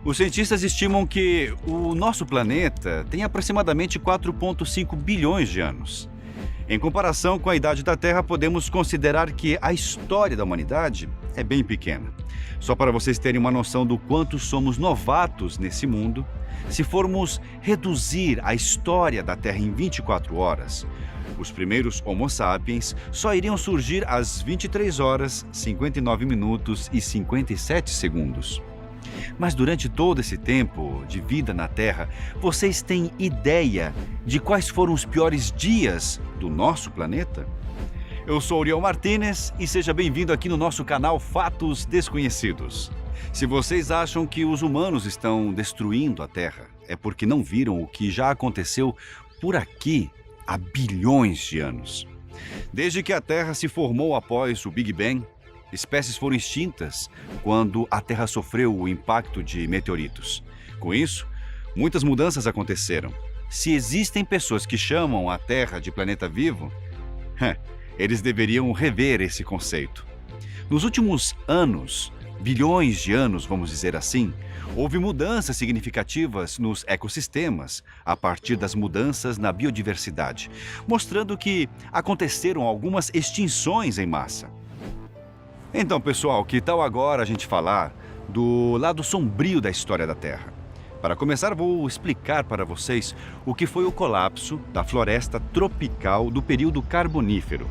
Os cientistas estimam que o nosso planeta tem aproximadamente 4,5 bilhões de anos. Em comparação com a idade da Terra, podemos considerar que a história da humanidade é bem pequena. Só para vocês terem uma noção do quanto somos novatos nesse mundo, se formos reduzir a história da Terra em 24 horas, os primeiros Homo sapiens só iriam surgir às 23 horas, 59 minutos e 57 segundos. Mas durante todo esse tempo de vida na Terra, vocês têm ideia de quais foram os piores dias do nosso planeta? Eu sou Uriel Martínez e seja bem-vindo aqui no nosso canal Fatos Desconhecidos. Se vocês acham que os humanos estão destruindo a Terra, é porque não viram o que já aconteceu por aqui há bilhões de anos. Desde que a Terra se formou após o Big Bang, espécies foram extintas quando a Terra sofreu o impacto de meteoritos. Com isso, muitas mudanças aconteceram. Se existem pessoas que chamam a Terra de planeta vivo, eles deveriam rever esse conceito. Nos últimos anos, bilhões de anos, vamos dizer assim, houve mudanças significativas nos ecossistemas a partir das mudanças na biodiversidade, mostrando que aconteceram algumas extinções em massa. Então, pessoal, que tal agora a gente falar do lado sombrio da história da Terra? Para começar, vou explicar para vocês o que foi o colapso da floresta tropical do período Carbonífero.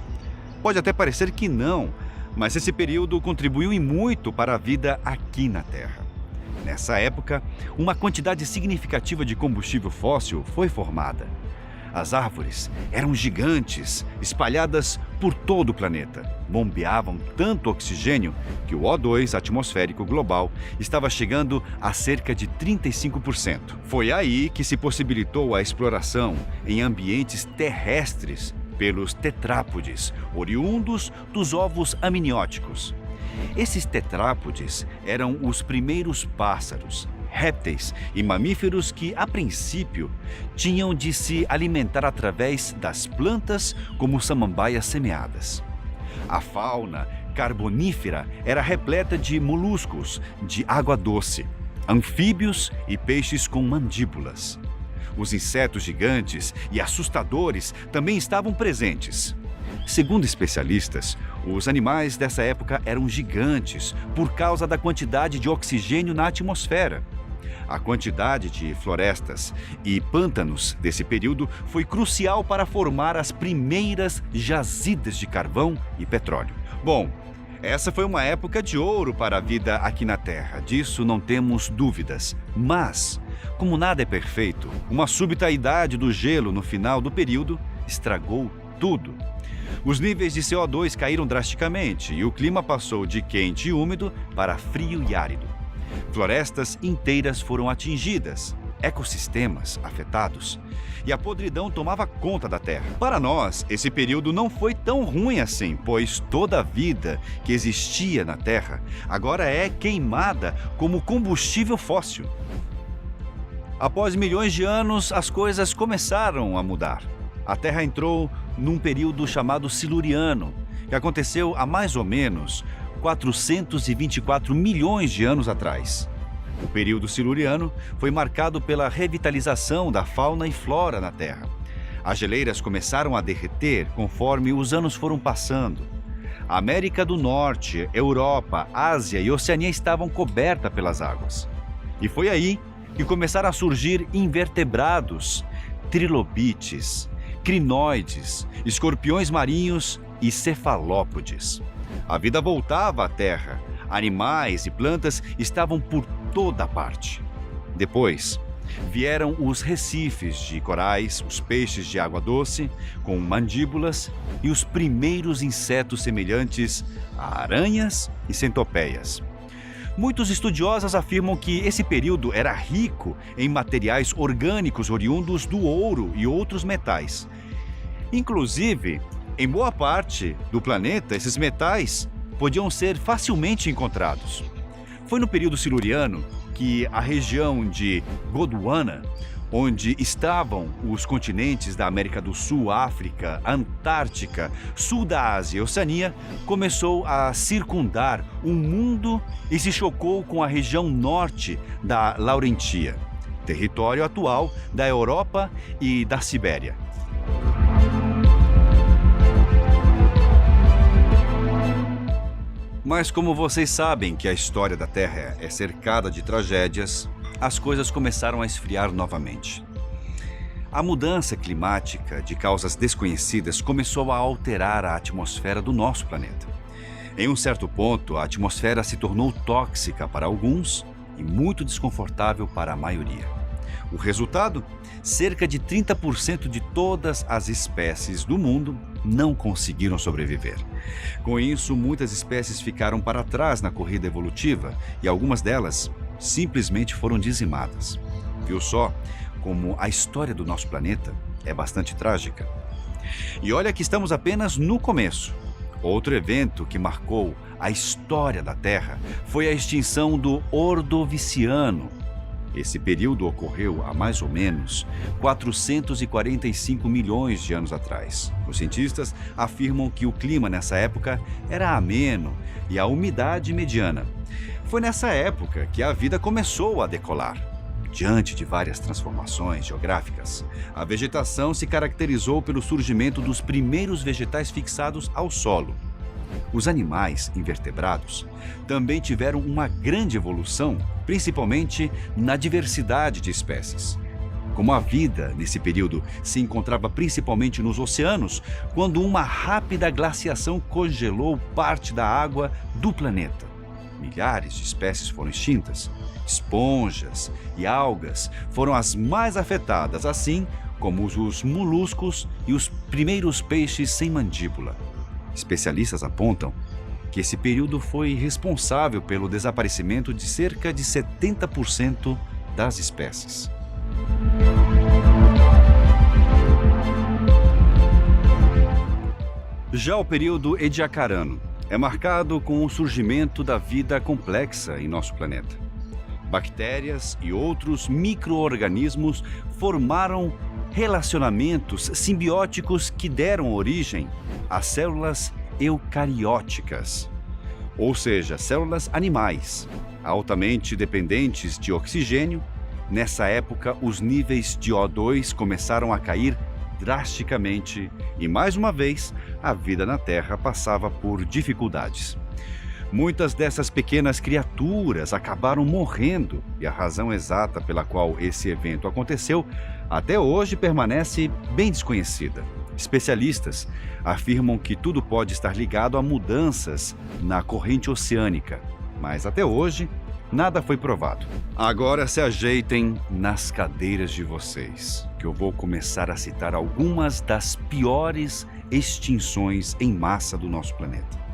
Pode até parecer que não, mas esse período contribuiu e muito para a vida aqui na Terra. Nessa época, uma quantidade significativa de combustível fóssil foi formada. As árvores eram gigantes, espalhadas por todo o planeta. Bombeavam tanto oxigênio que o O2 atmosférico global estava chegando a cerca de 35%. Foi aí que se possibilitou a exploração em ambientes terrestres pelos tetrápodes, oriundos dos ovos amnióticos. Esses tetrápodes eram os primeiros pássaros, répteis e mamíferos que, a princípio, tinham de se alimentar através das plantas como samambaias semeadas. A fauna carbonífera era repleta de moluscos de água doce, anfíbios e peixes com mandíbulas. Os insetos gigantes e assustadores também estavam presentes. Segundo especialistas, os animais dessa época eram gigantes por causa da quantidade de oxigênio na atmosfera. A quantidade de florestas e pântanos desse período foi crucial para formar as primeiras jazidas de carvão e petróleo. Bom, essa foi uma época de ouro para a vida aqui na Terra, disso não temos dúvidas. Mas, como nada é perfeito, uma súbita idade do gelo no final do período estragou tudo. Os níveis de CO2 caíram drasticamente e o clima passou de quente e úmido para frio e árido. Florestas inteiras foram atingidas, ecossistemas afetados, e a podridão tomava conta da Terra. Para nós, esse período não foi tão ruim assim, pois toda a vida que existia na Terra agora é queimada como combustível fóssil. Após milhões de anos, as coisas começaram a mudar. A Terra entrou num período chamado Siluriano, que aconteceu há mais ou menos 424 milhões de anos atrás. O período siluriano foi marcado pela revitalização da fauna e flora na Terra. As geleiras começaram a derreter conforme os anos foram passando. A América do Norte, Europa, Ásia e Oceania estavam cobertas pelas águas. E foi aí que começaram a surgir invertebrados, trilobites, crinoides, escorpiões marinhos e cefalópodes. A vida voltava à Terra. Animais e plantas estavam por toda parte. Depois, vieram os recifes de corais, os peixes de água doce, com mandíbulas, e os primeiros insetos semelhantes a aranhas e centopeias. Muitos estudiosos afirmam que esse período era rico em materiais orgânicos oriundos do ouro e outros metais. Inclusive, em boa parte do planeta, esses metais podiam ser facilmente encontrados. Foi no período siluriano que a região de Gondwana, onde estavam os continentes da América do Sul, África, Antártica, Sul da Ásia e Oceania, começou a circundar o mundo e se chocou com a região norte da Laurentia, território atual da Europa e da Sibéria. Mas como vocês sabem que a história da Terra é cercada de tragédias, as coisas começaram a esfriar novamente. A mudança climática de causas desconhecidas começou a alterar a atmosfera do nosso planeta. Em um certo ponto, a atmosfera se tornou tóxica para alguns e muito desconfortável para a maioria. O resultado? Cerca de 30% de todas as espécies do mundo não conseguiram sobreviver. Com isso, muitas espécies ficaram para trás na corrida evolutiva e algumas delas simplesmente foram dizimadas. Viu só como a história do nosso planeta é bastante trágica? E olha que estamos apenas no começo. Outro evento que marcou a história da Terra foi a extinção do Ordoviciano. Esse período ocorreu há mais ou menos 445 milhões de anos atrás. Os cientistas afirmam que o clima nessa época era ameno e a umidade mediana. Foi nessa época que a vida começou a decolar. Diante de várias transformações geográficas, a vegetação se caracterizou pelo surgimento dos primeiros vegetais fixados ao solo. Os animais invertebrados também tiveram uma grande evolução, principalmente na diversidade de espécies. Como a vida, nesse período, se encontrava principalmente nos oceanos, quando uma rápida glaciação congelou parte da água do planeta. Milhares de espécies foram extintas. Esponjas e algas foram as mais afetadas, assim como os moluscos e os primeiros peixes sem mandíbula. Especialistas apontam que esse período foi responsável pelo desaparecimento de cerca de 70% das espécies. Já o período Ediacarano é marcado com o surgimento da vida complexa em nosso planeta. Bactérias e outros micro-organismos formaram relacionamentos simbióticos que deram origem às células eucarióticas, ou seja, células animais, altamente dependentes de oxigênio. Nessa época, os níveis de O2 começaram a cair drasticamente e, mais uma vez, a vida na Terra passava por dificuldades. Muitas dessas pequenas criaturas acabaram morrendo e a razão exata pela qual esse evento aconteceu até hoje permanece bem desconhecida. Especialistas afirmam que tudo pode estar ligado a mudanças na corrente oceânica, mas até hoje nada foi provado. Agora se ajeitem nas cadeiras de vocês, que eu vou começar a citar algumas das piores extinções em massa do nosso planeta.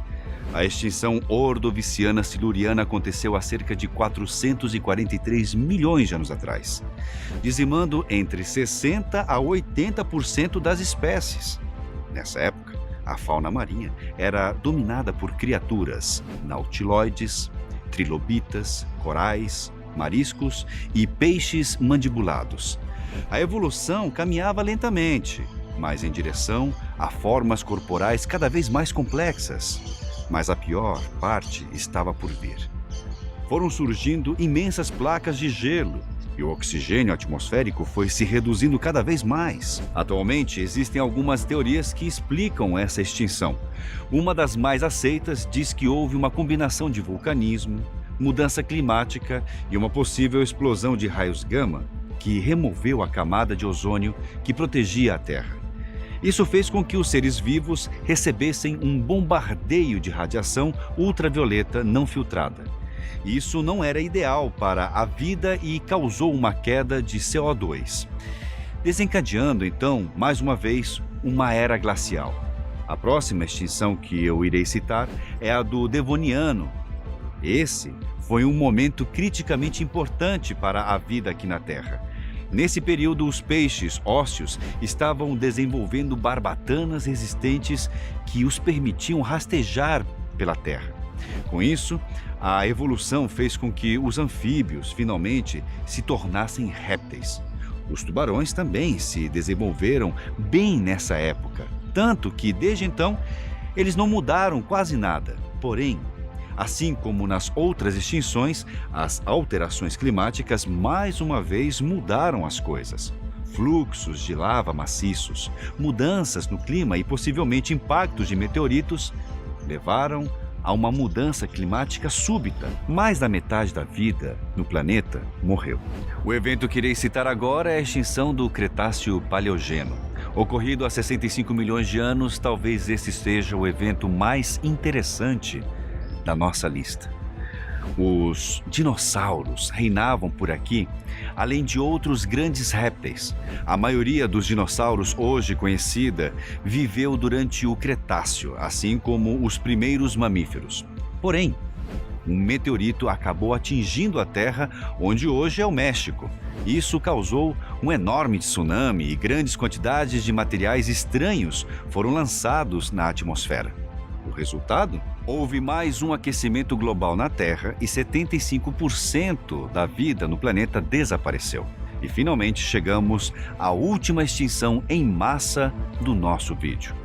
A extinção ordoviciana-siluriana aconteceu há cerca de 443 milhões de anos atrás, dizimando entre 60% a 80% das espécies. Nessa época, a fauna marinha era dominada por criaturas nautiloides, trilobitas, corais, mariscos e peixes mandibulados. A evolução caminhava lentamente, mas em direção a formas corporais cada vez mais complexas. Mas a pior parte estava por vir. Foram surgindo imensas placas de gelo e o oxigênio atmosférico foi se reduzindo cada vez mais. Atualmente, existem algumas teorias que explicam essa extinção. Uma das mais aceitas diz que houve uma combinação de vulcanismo, mudança climática e uma possível explosão de raios gama que removeu a camada de ozônio que protegia a Terra. Isso fez com que os seres vivos recebessem um bombardeio de radiação ultravioleta não filtrada. Isso não era ideal para a vida e causou uma queda de CO2, desencadeando, então, mais uma vez, uma era glacial. A próxima extinção que eu irei citar é a do Devoniano. Esse foi um momento criticamente importante para a vida aqui na Terra. Nesse período, os peixes ósseos estavam desenvolvendo barbatanas resistentes que os permitiam rastejar pela terra. Com isso, a evolução fez com que os anfíbios finalmente se tornassem répteis. Os tubarões também se desenvolveram bem nessa época, tanto que desde então eles não mudaram quase nada. Porém, assim como nas outras extinções, as alterações climáticas mais uma vez mudaram as coisas. Fluxos de lava maciços, mudanças no clima e possivelmente impactos de meteoritos levaram a uma mudança climática súbita. Mais da metade da vida no planeta morreu. O evento que irei citar agora é a extinção do Cretáceo-Paleogeno. Ocorrido há 65 milhões de anos, talvez esse seja o evento mais interessante da nossa lista. Os dinossauros reinavam por aqui, além de outros grandes répteis. A maioria dos dinossauros hoje conhecida viveu durante o Cretáceo, assim como os primeiros mamíferos. Porém, um meteorito acabou atingindo a Terra, onde hoje é o México. Isso causou um enorme tsunami e grandes quantidades de materiais estranhos foram lançados na atmosfera. O resultado? Houve mais um aquecimento global na Terra e 75% da vida no planeta desapareceu. E finalmente chegamos à última extinção em massa do nosso vídeo.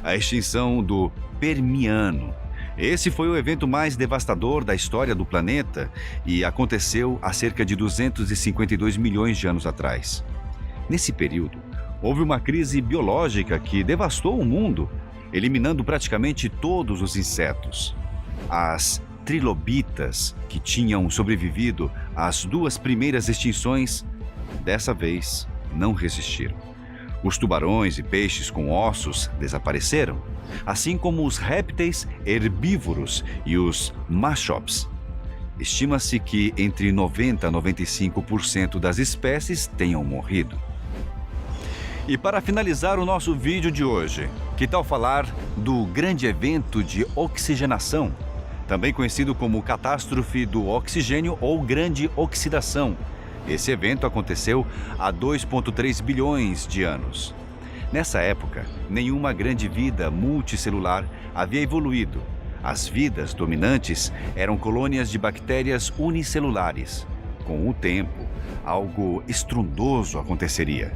A extinção do Permiano. Esse foi o evento mais devastador da história do planeta e aconteceu há cerca de 252 milhões de anos atrás. Nesse período, houve uma crise biológica que devastou o mundo, eliminando praticamente todos os insetos. As trilobitas, que tinham sobrevivido às duas primeiras extinções, dessa vez não resistiram. Os tubarões e peixes com ossos desapareceram, assim como os répteis herbívoros e os mashops. Estima-se que entre 90% a 95% das espécies tenham morrido. E para finalizar o nosso vídeo de hoje, que tal falar do grande evento de oxigenação, também conhecido como catástrofe do oxigênio ou grande oxidação? Esse evento aconteceu há 2,3 bilhões de anos. Nessa época, nenhuma grande vida multicelular havia evoluído. As vidas dominantes eram colônias de bactérias unicelulares. Com o tempo, algo estrondoso aconteceria.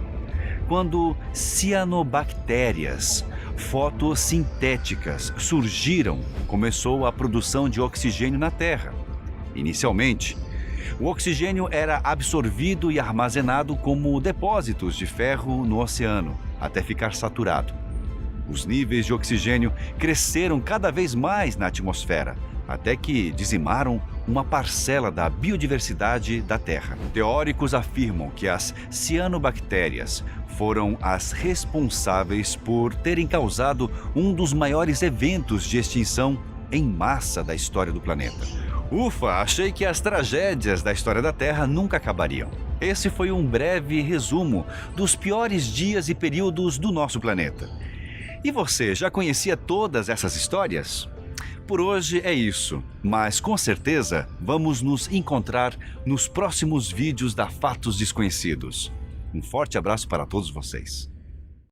Quando cianobactérias fotossintéticas surgiram, começou a produção de oxigênio na Terra. Inicialmente, o oxigênio era absorvido e armazenado como depósitos de ferro no oceano, até ficar saturado. Os níveis de oxigênio cresceram cada vez mais na atmosfera, até que dizimaram uma parcela da biodiversidade da Terra. Teóricos afirmam que as cianobactérias foram as responsáveis por terem causado um dos maiores eventos de extinção em massa da história do planeta. Ufa, achei que as tragédias da história da Terra nunca acabariam. Esse foi um breve resumo dos piores dias e períodos do nosso planeta. E você já conhecia todas essas histórias? Por hoje é isso, mas com certeza vamos nos encontrar nos próximos vídeos da Fatos Desconhecidos. Um forte abraço para todos vocês.